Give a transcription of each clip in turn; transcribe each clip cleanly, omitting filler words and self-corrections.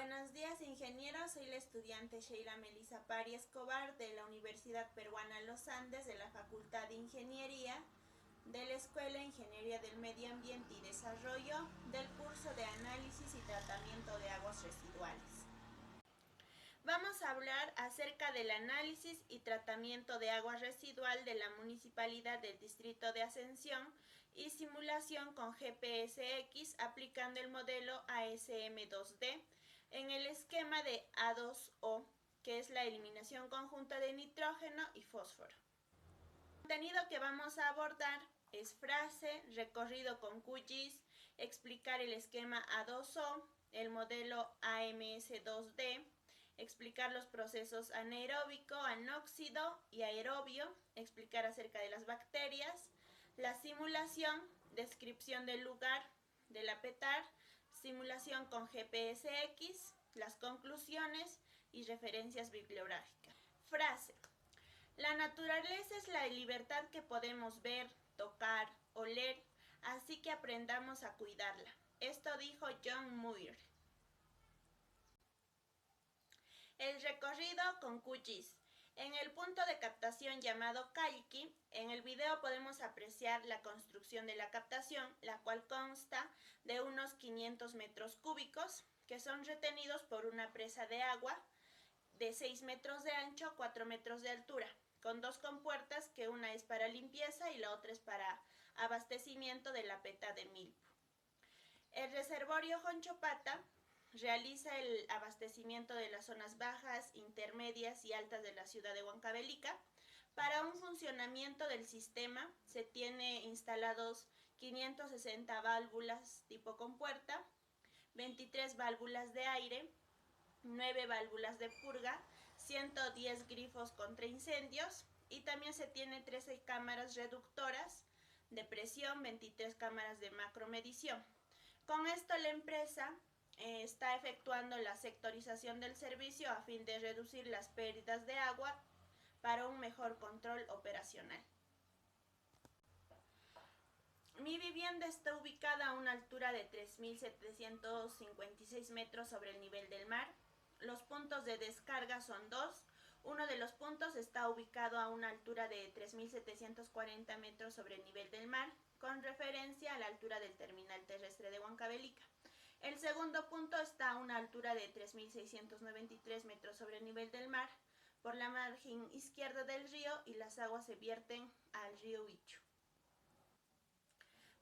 Buenos días, ingenieros. Soy la estudiante Sheila Melissa Pari Escobar de la Universidad Peruana Los Andes de la Facultad de Ingeniería de la Escuela Ingeniería del Medio Ambiente y Desarrollo del curso de Análisis y Tratamiento de Aguas Residuales. Vamos a hablar acerca del análisis y tratamiento de agua residual de la Municipalidad del Distrito de Ascensión y simulación con GPSX aplicando el modelo ASM2D en el esquema de A2O, que es la eliminación conjunta de nitrógeno y fósforo. El contenido que vamos a abordar es frase, recorrido con QGIS, explicar el esquema A2O, el modelo AMS2D, explicar los procesos anaeróbico, anóxido y aerobio, explicar acerca de las bacterias, la simulación, descripción del lugar de la PETAR, simulación con GPSX, las conclusiones y referencias bibliográficas. Frase. La naturaleza es la libertad que podemos ver, tocar, oler, así que aprendamos a cuidarla. Esto dijo John Muir. El recorrido con QGIS. En el punto de captación llamado Calqui, en el video podemos apreciar la construcción de la captación, la cual consta de unos 500 metros cúbicos que son retenidos por una presa de agua de 6 metros de ancho, 4 metros de altura, con dos compuertas, que una es para limpieza y la otra es para abastecimiento de la peta de milpo. El reservorio Honchopata realiza el abastecimiento de las zonas bajas, intermedias y altas de la ciudad de Huancavelica. Para un funcionamiento del sistema se tiene instalados 560 válvulas tipo compuerta, 23 válvulas de aire, 9 válvulas de purga, 110 grifos contra incendios y también se tiene 13 cámaras reductoras de presión, 23 cámaras de macromedición. Con esto la empresa está efectuando la sectorización del servicio a fin de reducir las pérdidas de agua para un mejor control operacional. Mi vivienda está ubicada a una altura de 3.756 metros sobre el nivel del mar. Los puntos de descarga son dos. Uno de los puntos está ubicado a una altura de 3.740 metros sobre el nivel del mar, con referencia a la altura del terminal terrestre de Huancavelica. El segundo punto está a una altura de 3.693 metros sobre el nivel del mar, por la margen izquierda del río, y las aguas se vierten al río Huichu.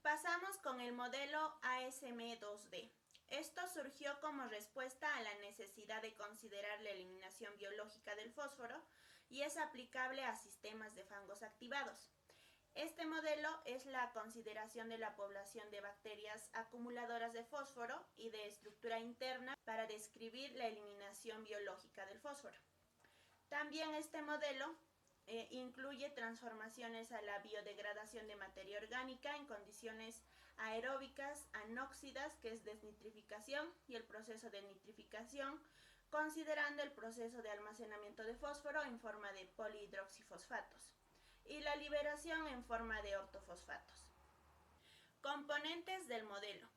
Pasamos con el modelo ASM2D. Esto surgió como respuesta a la necesidad de considerar la eliminación biológica del fósforo y es aplicable a sistemas de fangos activados. Este modelo es la consideración de la población de bacterias acumuladoras de fósforo y de estructura interna para describir la eliminación biológica del fósforo. También este modelo incluye transformaciones a la biodegradación de materia orgánica en condiciones aeróbicas, anóxidas, que es desnitrificación, y el proceso de nitrificación, considerando el proceso de almacenamiento de fósforo en forma de polihidroxifosfatos y la liberación en forma de ortofosfatos. Componentes del modelo.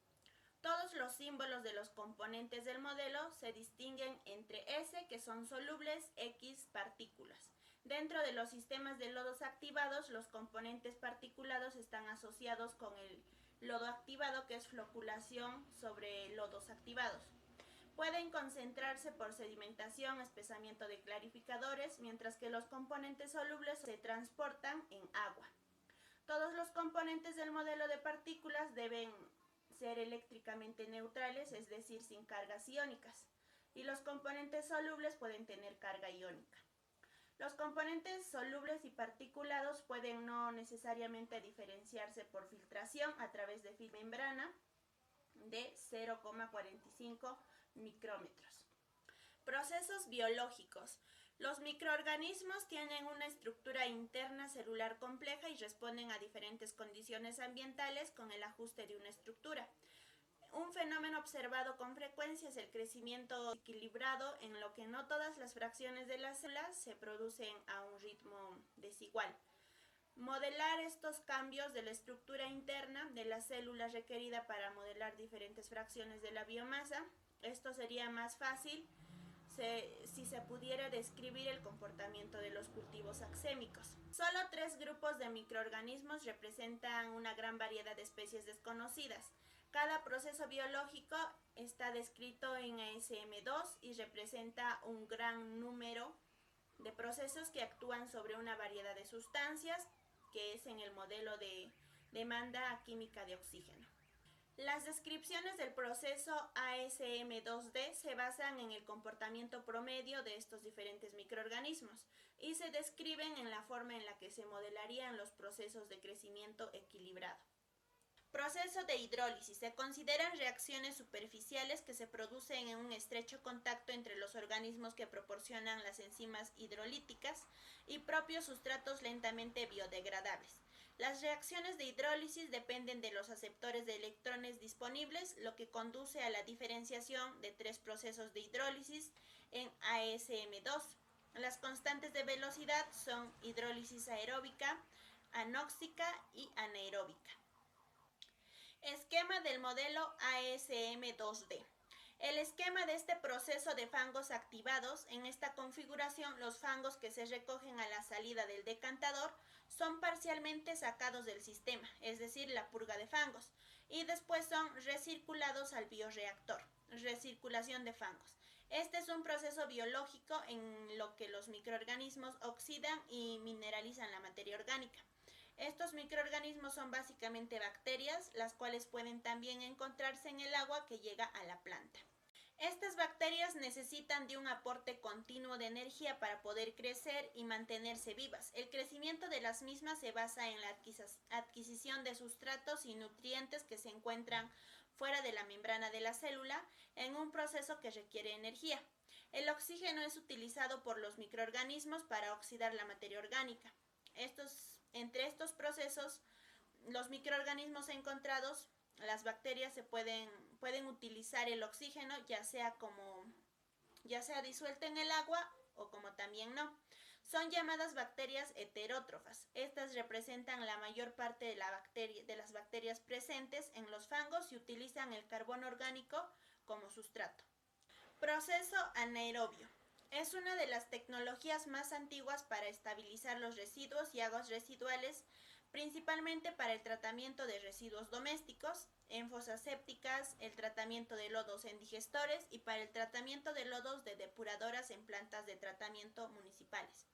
Todos los símbolos de los componentes del modelo se distinguen entre S, que son solubles, X, partículas. Dentro de los sistemas de lodos activados, los componentes particulados están asociados con el lodo activado, que es floculación sobre lodos activados. Pueden concentrarse por sedimentación, espesamiento de clarificadores, mientras que los componentes solubles se transportan en agua. Todos los componentes del modelo de partículas deben ser eléctricamente neutrales, es decir, sin cargas iónicas, y los componentes solubles pueden tener carga iónica. Los componentes solubles y particulados pueden no necesariamente diferenciarse por filtración a través de film membrana de 0,45 micrómetros. Procesos biológicos. Los microorganismos tienen una estructura interna celular compleja y responden a diferentes condiciones ambientales con el ajuste de una estructura. Un fenómeno observado con frecuencia es el crecimiento equilibrado, en lo que no todas las fracciones de las células se producen a un ritmo desigual. Modelar estos cambios de la estructura interna de las células requerida para modelar diferentes fracciones de la biomasa Esto sería más fácil si se pudiera describir el comportamiento de los cultivos axémicos. Solo 3 grupos de microorganismos representan una gran variedad de especies desconocidas. Cada proceso biológico está descrito en ASM2 y representa un gran número de procesos que actúan sobre una variedad de sustancias, que es en el modelo de demanda química de oxígeno. Las descripciones del proceso ASM2D se basan en el comportamiento promedio de estos diferentes microorganismos y se describen en la forma en la que se modelarían los procesos de crecimiento equilibrado. Proceso de hidrólisis. Se consideran reacciones superficiales que se producen en un estrecho contacto entre los organismos que proporcionan las enzimas hidrolíticas y propios sustratos lentamente biodegradables. Las reacciones de hidrólisis dependen de los aceptores de electrones disponibles, lo que conduce a la diferenciación de 3 procesos de hidrólisis en ASM2. Las constantes de velocidad son hidrólisis aeróbica, anóxica y anaeróbica. Esquema del modelo ASM2D. El esquema de este proceso de fangos activados. En esta configuración, los fangos que se recogen a la salida del decantador son parcialmente sacados del sistema, es decir, la purga de fangos, y después son recirculados al bioreactor, recirculación de fangos. Este es un proceso biológico en lo que los microorganismos oxidan y mineralizan la materia orgánica. Estos microorganismos son básicamente bacterias, las cuales pueden también encontrarse en el agua que llega a la planta. Estas bacterias necesitan de un aporte continuo de energía para poder crecer y mantenerse vivas. El crecimiento de las mismas se basa en la adquisición de sustratos y nutrientes que se encuentran fuera de la membrana de la célula en un proceso que requiere energía. El oxígeno es utilizado por los microorganismos para oxidar la materia orgánica. Entre estos procesos, los microorganismos encontrados, las bacterias pueden utilizar el oxígeno, ya sea disuelto en el agua o como también no. Son llamadas bacterias heterótrofas. Estas representan la mayor parte de las bacterias presentes en los fangos y utilizan el carbono orgánico como sustrato. Proceso anaerobio. Es una de las tecnologías más antiguas para estabilizar los residuos y aguas residuales, principalmente para el tratamiento de residuos domésticos, en fosas sépticas, el tratamiento de lodos en digestores y para el tratamiento de lodos de depuradoras en plantas de tratamiento municipales.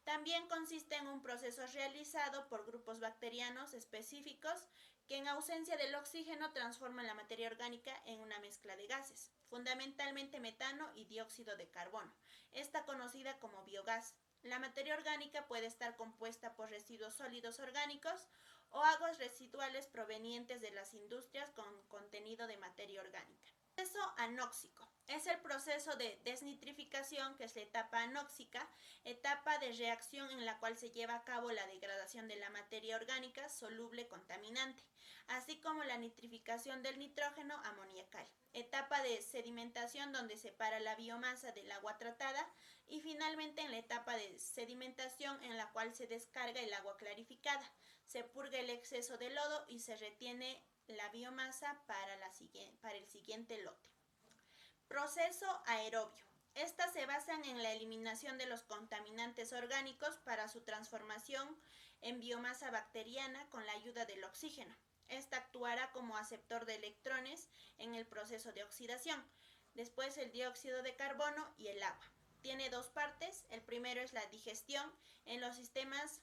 También consiste en un proceso realizado por grupos bacterianos específicos que en ausencia del oxígeno transforman la materia orgánica en una mezcla de gases, fundamentalmente metano y dióxido de carbono, esta conocida como biogás. La materia orgánica puede estar compuesta por residuos sólidos orgánicos o aguas residuales provenientes de las industrias con contenido de materia orgánica. Proceso anóxico. Es el proceso de desnitrificación, que es la etapa anóxica, etapa de reacción en la cual se lleva a cabo la degradación de la materia orgánica soluble contaminante, así como la nitrificación del nitrógeno amoniacal. Etapa de sedimentación, donde separa la biomasa del agua tratada, y finalmente en la etapa de sedimentación, en la cual se descarga el agua clarificada, se purga el exceso de lodo y se retiene la biomasa para el siguiente lote. Proceso aerobio. Estas se basan en la eliminación de los contaminantes orgánicos para su transformación en biomasa bacteriana con la ayuda del oxígeno. Esta actuará como aceptor de electrones en el proceso de oxidación. Después el dióxido de carbono y el agua. Tiene 2 partes. El primero es la digestión. En los sistemas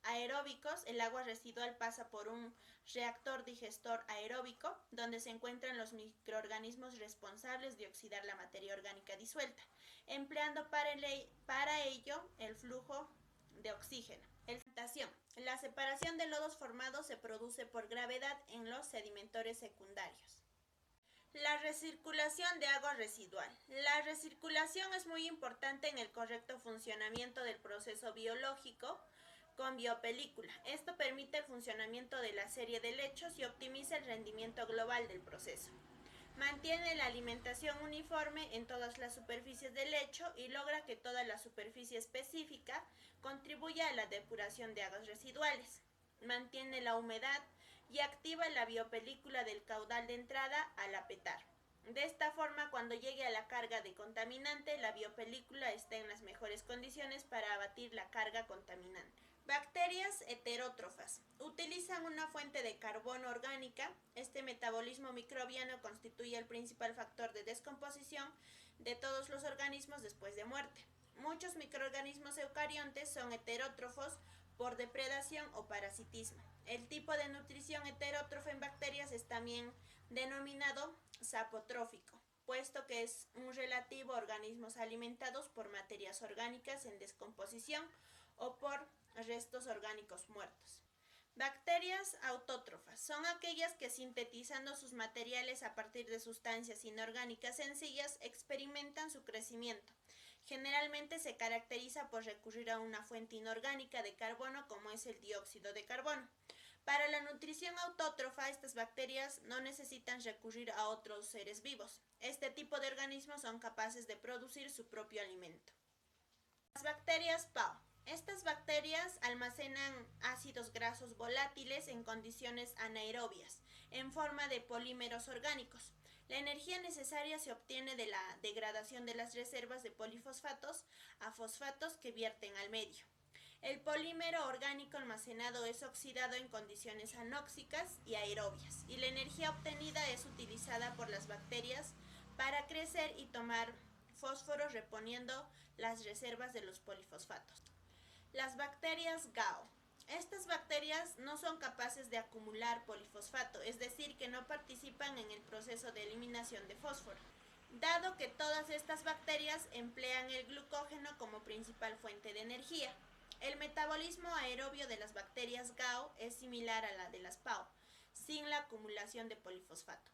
aeróbicos, el agua residual pasa por un reactor digestor aeróbico, donde se encuentran los microorganismos responsables de oxidar la materia orgánica disuelta, empleando para ello el flujo de oxígeno. La separación de lodos formados se produce por gravedad en los sedimentores secundarios. La recirculación de agua residual. La recirculación es muy importante en el correcto funcionamiento del proceso biológico con biopelícula. Esto permite el funcionamiento de la serie de lechos y optimiza el rendimiento global del proceso. Mantiene la alimentación uniforme en todas las superficies del lecho y logra que toda la superficie específica contribuya a la depuración de aguas residuales. Mantiene la humedad y activa la biopelícula del caudal de entrada al apetar. De esta forma, cuando llegue a la carga de contaminante, la biopelícula está en las mejores condiciones para abatir la carga contaminante. Bacterias heterótrofas. Utilizan una fuente de carbono orgánica. Este metabolismo microbiano constituye el principal factor de descomposición de todos los organismos después de muerte. Muchos microorganismos eucariontes son heterótrofos por depredación o parasitismo. El tipo de nutrición heterótrofa en bacterias es también denominado sapotrófico, puesto que es un relativo a organismos alimentados por materias orgánicas en descomposición o por restos orgánicos muertos. Bacterias autótrofas son aquellas que, sintetizando sus materiales a partir de sustancias inorgánicas sencillas, experimentan su crecimiento. Generalmente se caracteriza por recurrir a una fuente inorgánica de carbono como es el dióxido de carbono. Para la nutrición autótrofa, estas bacterias no necesitan recurrir a otros seres vivos. Este tipo de organismos son capaces de producir su propio alimento. Las bacterias PAO. Estas bacterias almacenan ácidos grasos volátiles en condiciones anaerobias, en forma de polímeros orgánicos. La energía necesaria se obtiene de la degradación de las reservas de polifosfatos a fosfatos que vierten al medio. El polímero orgánico almacenado es oxidado en condiciones anóxicas y aerobias, y la energía obtenida es utilizada por las bacterias para crecer y tomar fósforo reponiendo las reservas de los polifosfatos. Las bacterias GAO. Estas bacterias no son capaces de acumular polifosfato, es decir, que no participan en el proceso de eliminación de fósforo, dado que todas estas bacterias emplean el glucógeno como principal fuente de energía. El metabolismo aerobio de las bacterias GAO es similar a la de las PAO, sin la acumulación de polifosfato.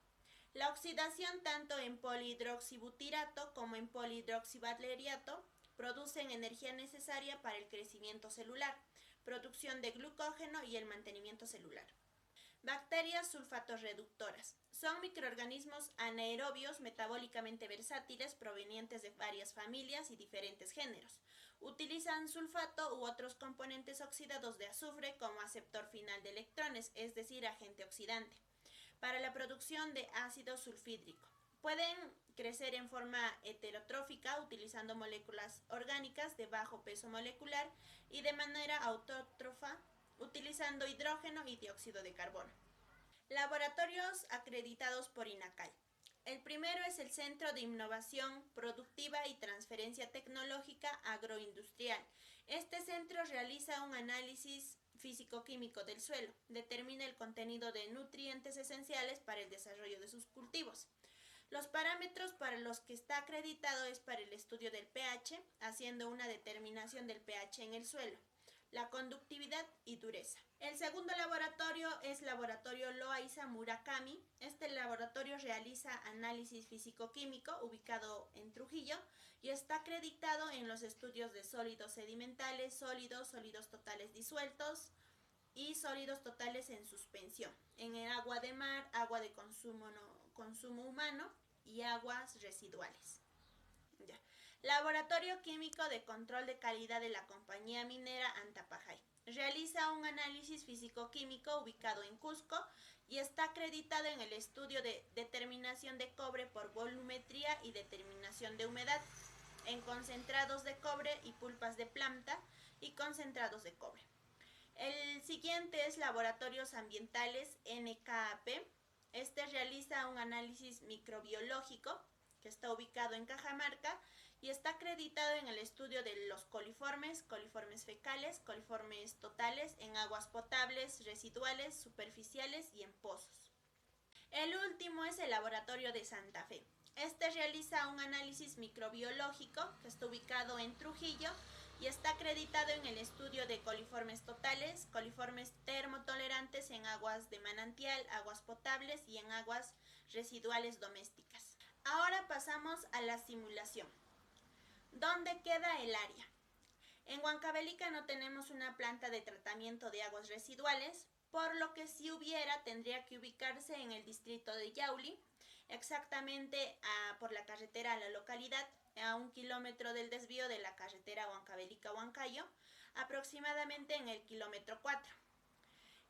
La oxidación tanto en polihidroxibutirato como en polihidroxivaleriato producen energía necesaria para el crecimiento celular, producción de glucógeno y el mantenimiento celular. Bacterias sulfatorreductoras. Son microorganismos anaerobios metabólicamente versátiles provenientes de varias familias y diferentes géneros. Utilizan sulfato u otros componentes oxidados de azufre como aceptor final de electrones, es decir, agente oxidante, para la producción de ácido sulfídrico. Pueden crecer en forma heterotrófica utilizando moléculas orgánicas de bajo peso molecular y de manera autótrofa utilizando hidrógeno y dióxido de carbono. Laboratorios acreditados por INACAI. El primero es el Centro de Innovación Productiva y Transferencia Tecnológica Agroindustrial. Este centro realiza un análisis físico-químico del suelo, determina el contenido de nutrientes esenciales para el desarrollo de sus cultivos. Los parámetros para los que está acreditado es para el estudio del pH, haciendo una determinación del pH en el suelo, la conductividad y dureza. El segundo laboratorio es Laboratorio Loaiza Murakami. Este laboratorio realiza análisis físico-químico ubicado en Trujillo y está acreditado en los estudios de sólidos sedimentales, sólidos totales disueltos y sólidos totales en suspensión, en el agua de mar, agua de consumo humano y aguas residuales. Ya. Laboratorio Químico de Control de Calidad de la compañía minera Antapajay. Realiza un análisis físico-químico ubicado en Cusco y está acreditado en el estudio de determinación de cobre por volumetría y determinación de humedad, en concentrados de cobre y pulpas de planta y concentrados de cobre. El siguiente es Laboratorios Ambientales NKAP. Este realiza un análisis microbiológico que está ubicado en Cajamarca y está acreditado en el estudio de los coliformes fecales, coliformes totales en aguas potables, residuales, superficiales y en pozos. El último es el Laboratorio de Santa Fe. Este realiza un análisis microbiológico que está ubicado en Trujillo y está acreditado en el estudio de coliformes totales, coliformes termotolerantes en aguas de manantial, aguas potables y en aguas residuales domésticas. Ahora pasamos a la simulación. ¿Dónde queda el área? En Huancavelica no tenemos una planta de tratamiento de aguas residuales, por lo que si hubiera tendría que ubicarse en el distrito de Yauli, exactamente por la carretera a la localidad, a 1 kilómetro del desvío de la carretera Huancavelica-Huancayo, aproximadamente en el kilómetro 4.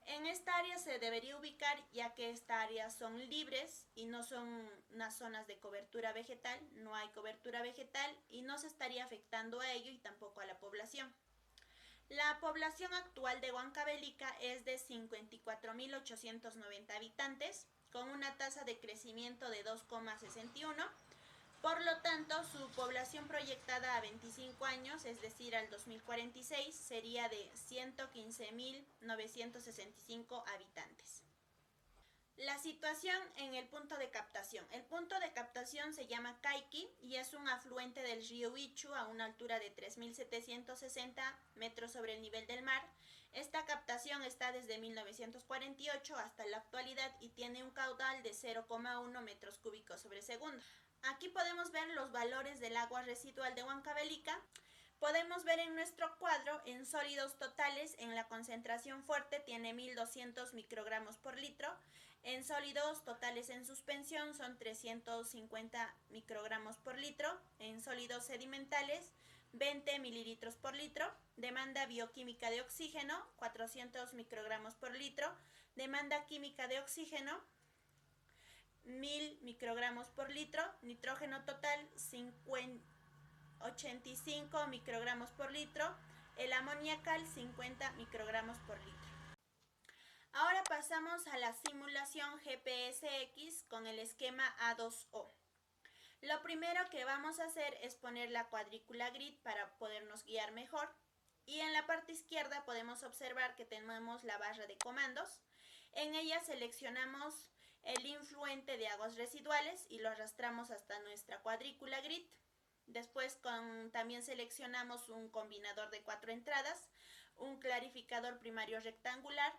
En esta área se debería ubicar ya que esta área son libres y no son unas zonas de cobertura vegetal, no hay cobertura vegetal y no se estaría afectando a ello y tampoco a la población. La población actual de Huancavelica es de 54.890 habitantes, con una tasa de crecimiento de 2,61. Por lo tanto, su población proyectada a 25 años, es decir, al 2046, sería de 115.965 habitantes. La situación en el punto de captación. El punto de captación se llama Caiqui y es un afluente del río Ichu a una altura de 3.760 metros sobre el nivel del mar. Esta captación está desde 1948 hasta la actualidad y tiene un caudal de 0,1 metros cúbicos sobre segundo. Aquí podemos ver los valores del agua residual de Huancavelica. Podemos ver en nuestro cuadro en sólidos totales, en la concentración fuerte tiene 1.200 microgramos por litro, en sólidos totales en suspensión son 350 microgramos por litro, en sólidos sedimentales 20 mililitros por litro, demanda bioquímica de oxígeno 400 microgramos por litro, demanda química de oxígeno 1.000 microgramos por litro, nitrógeno total 85 microgramos por litro, el amoniacal 50 microgramos por litro. Ahora pasamos a la simulación GPSX con el esquema A2O. Lo primero que vamos a hacer es poner la cuadrícula grid para podernos guiar mejor. Y en la parte izquierda podemos observar que tenemos la barra de comandos. En ella seleccionamos el influente de aguas residuales y lo arrastramos hasta nuestra cuadrícula grid. Después también seleccionamos un combinador de 4 entradas, un clarificador primario rectangular,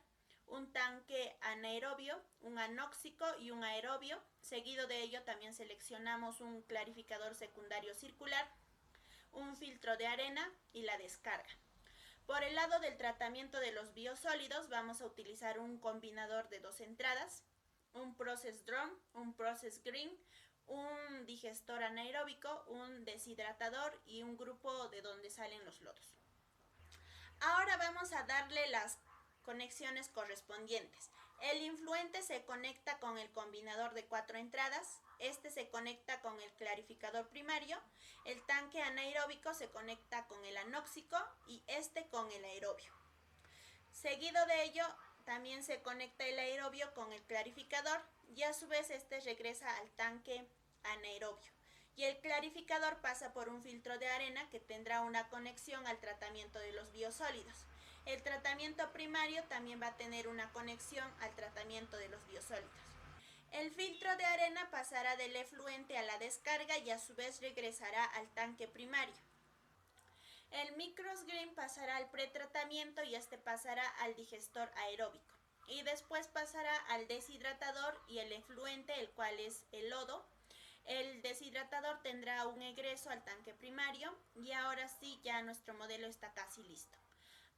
un tanque anaerobio, un anóxico y un aerobio. Seguido de ello también seleccionamos un clarificador secundario circular, un filtro de arena y la descarga. Por el lado del tratamiento de los biosólidos vamos a utilizar un combinador de 2 entradas, un process drum, un process green, un digestor anaeróbico, un deshidratador y un grupo de donde salen los lodos. Ahora vamos a darle las conexiones correspondientes. El influente se conecta con el combinador de 4 entradas, este se conecta con el clarificador primario, el tanque anaeróbico se conecta con el anóxico y este con el aerobio. Seguido de ello, también se conecta el aerobio con el clarificador y a su vez este regresa al tanque anaerobio. Y el clarificador pasa por un filtro de arena que tendrá una conexión al tratamiento de los biosólidos. El tratamiento primario también va a tener una conexión al tratamiento de los biosólidos. El filtro de arena pasará del efluente a la descarga y a su vez regresará al tanque primario. El microsgreen pasará al pretratamiento y este pasará al digestor aeróbico. Y después pasará al deshidratador y el efluente, el cual es el lodo. El deshidratador tendrá un egreso al tanque primario y ahora sí ya nuestro modelo está casi listo.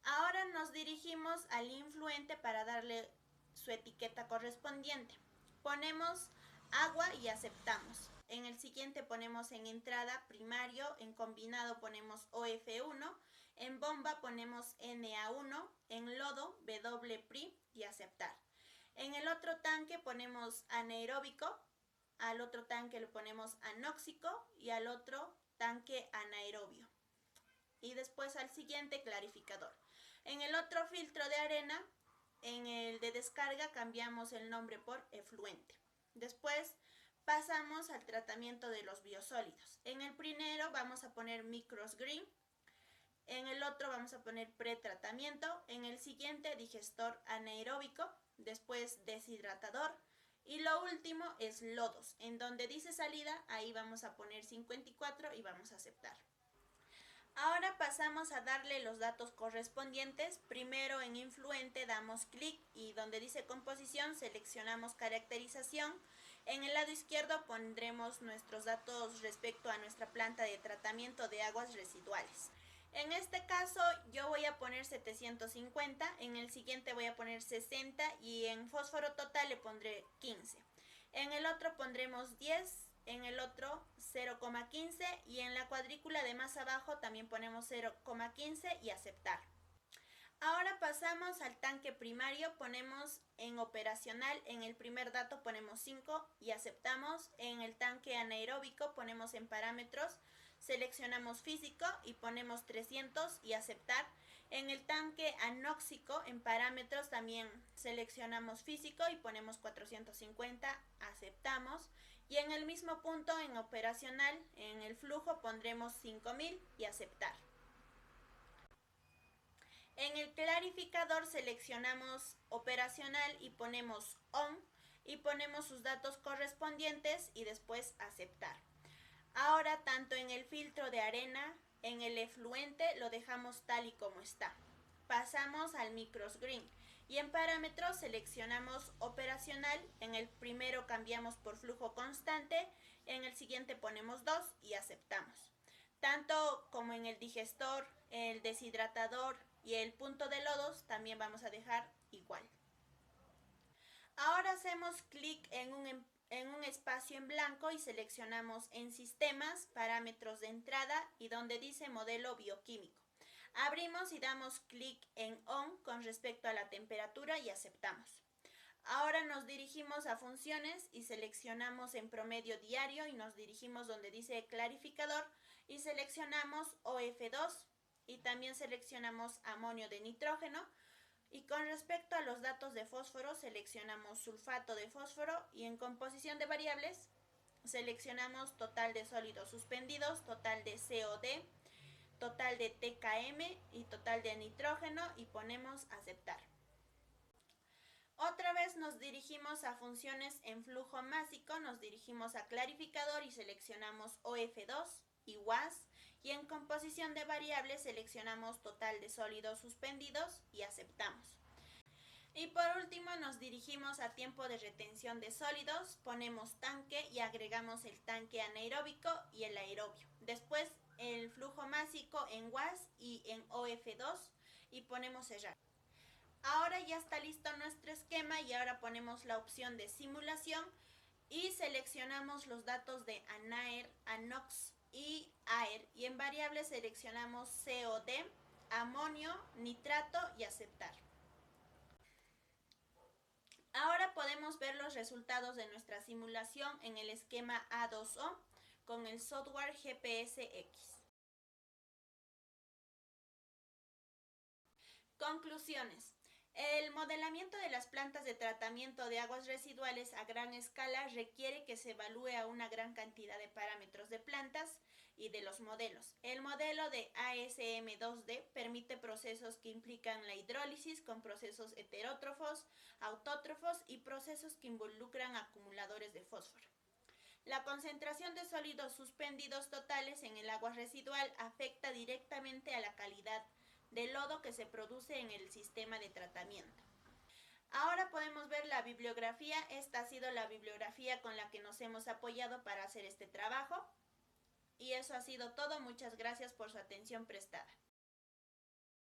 Ahora nos dirigimos al influente para darle su etiqueta correspondiente. Ponemos agua y aceptamos. En el siguiente ponemos en entrada primario, en combinado ponemos OF1, en bomba ponemos Na1, en lodo WPRI y aceptar. En el otro tanque ponemos anaeróbico, al otro tanque le ponemos anóxico y al otro tanque anaerobio. Y después al siguiente clarificador. En el otro filtro de arena, en el de descarga cambiamos el nombre por efluente. Después pasamos al tratamiento de los biosólidos. En el primero vamos a poner microsgreen, en el otro vamos a poner pretratamiento, en el siguiente digestor anaeróbico, después deshidratador y lo último es lodos. En donde dice salida, ahí vamos a poner 54 y vamos a aceptar. Ahora pasamos a darle los datos correspondientes. Primero en influente damos clic y donde dice composición seleccionamos caracterización. En el lado izquierdo pondremos nuestros datos respecto a nuestra planta de tratamiento de aguas residuales. En este caso yo voy a poner 750, en el siguiente voy a poner 60 y en fósforo total le pondré 15. En el otro pondremos 10. En el otro 0,15 y en la cuadrícula de más abajo también ponemos 0,15 y aceptar. Ahora pasamos al tanque primario, ponemos en operacional, en el primer dato ponemos 5 y aceptamos. En el tanque anaeróbico ponemos en parámetros, seleccionamos físico y ponemos 300 y aceptar. En el tanque anóxico en parámetros también seleccionamos físico y ponemos 450, aceptamos. Y en el mismo punto en operacional, en el flujo pondremos 5000 y aceptar. En el clarificador seleccionamos operacional y ponemos on y ponemos sus datos correspondientes y después aceptar. Ahora tanto en el filtro de arena, en el efluente lo dejamos tal y como está. Pasamos al microsgreen y en parámetros seleccionamos operacional, en el primero cambiamos por flujo constante, en el siguiente ponemos 2 y aceptamos. Tanto como en el digestor, el deshidratador y el punto de lodos también vamos a dejar igual. Ahora hacemos clic en un espacio en blanco y seleccionamos en sistemas, parámetros de entrada y donde dice modelo bioquímico. Abrimos y damos clic en on con respecto a la temperatura y aceptamos. Ahora nos dirigimos a funciones y seleccionamos en promedio diario y nos dirigimos donde dice clarificador y seleccionamos OF2 y también seleccionamos amonio de nitrógeno. Y con respecto a los datos de fósforo, seleccionamos sulfato de fósforo y en composición de variables seleccionamos total de sólidos suspendidos, total de COD, total de TKM y total de nitrógeno y ponemos aceptar. Otra vez nos dirigimos a funciones en flujo másico, nos dirigimos a clarificador y seleccionamos OF2 y WAS y en composición de variables seleccionamos total de sólidos suspendidos y aceptamos. Y por último nos dirigimos a tiempo de retención de sólidos, ponemos tanque y agregamos el tanque anaeróbico y el aerobio. Después el flujo másico en WAS y en OF2 y ponemos cerrar. Ahora ya está listo nuestro esquema y ahora ponemos la opción de simulación y seleccionamos los datos de ANAER, ANOX y AER y en variables seleccionamos COD, amonio, nitrato y aceptar. Ahora podemos ver los resultados de nuestra simulación en el esquema A2O con el software GPSX. Conclusiones. El modelamiento de las plantas de tratamiento de aguas residuales a gran escala requiere que se evalúe a una gran cantidad de parámetros de plantas y de los modelos. El modelo de ASM2D permite procesos que implican la hidrólisis con procesos heterótrofos, autótrofos y procesos que involucran acumuladores de fósforo. La concentración de sólidos suspendidos totales en el agua residual afecta directamente a la calidad de lodo que se produce en el sistema de tratamiento. Ahora podemos ver la bibliografía. Esta ha sido la bibliografía con la que nos hemos apoyado para hacer este trabajo. Y eso ha sido todo. Muchas gracias por su atención prestada.